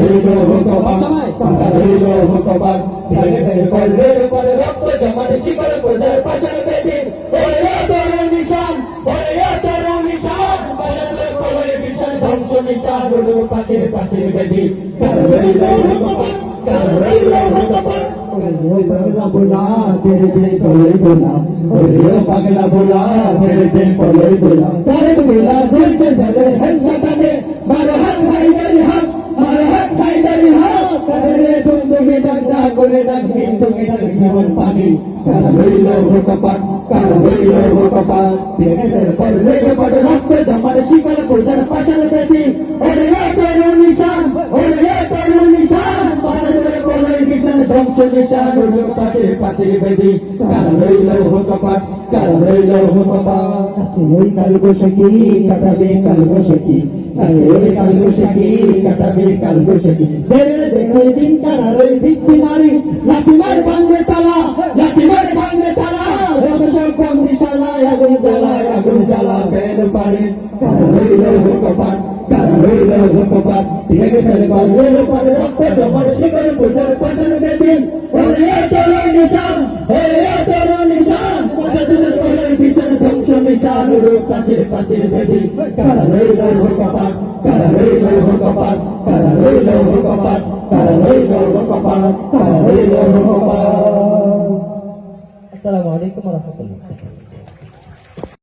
রইল কপাট কাটা রইল কপাট ভেঙে ফেলে করলের উপরে রক্ত জমাট শিকড় প্রজার পাশার বেদি ওরে তরুণ নিশান ওরে তরুণ নিশান বাজারে কবরে বিশাল ধ্বংস নিশান রইল পাশের পাশের বেদি কাটা রইল কপাট কাটা রইল কপাট ওরে পাগলা বোলা তেরে দিন কলই বোলা ওরে পাগলা বোলা তেরে দিন কলই বোলা তারে বোলা জলতে যাবে হংসা কানে মারো হাত ভাই দারি হাত মারো হাত ভাই দারি হাত কারে তুমি ডাক করে ডাক কিন্তু এটা জীবন পানি কারা রইল কপাট কারা রইল কপাট ভেঙে ফেলে করলে কপাট রক্ত জমাট শিকড় প্রজার পাশার বেদি ওরে তরুণ নিশান ওরে তরুণ নিশান বাজারে কবরে বিশাল ধ্বংস নিশান রইল পাশের পাশের বেদি কারা রইল কপাট কারা রইল কপাট আছে ওই কালগো সখী কাটাবে কালগো সখী আছে ওই কালগো সখী কাটাবে কালগো সখী বেরে দেখো দিন কারা রই ভিত্তি নারী লাঠি মার ভাঙবে তালা লাঠি মার ভাঙবে তালা রকম কম দিশালা আগুন জ্বালা বের পারে কারা রইল কপাট কারা রইল কপাট ভেঙে ফেলে করলের উপরে রক্ত জমাট শিকড় প্রজার পাশার বেদি ওরে তরুণ নিশান ওরে তরুণ নিশান বাজারে কবরে বিশাল ধ্বংস নিশান রইল পাশের পাশের বেদি কারা রইল কপাট কারা রইল কপাট কারা রইল কপাট কারা রইল কপাট কারা রইল কপাট। আসসালামু আলাইকুম ওয়া রাহমাতুল্লাহ।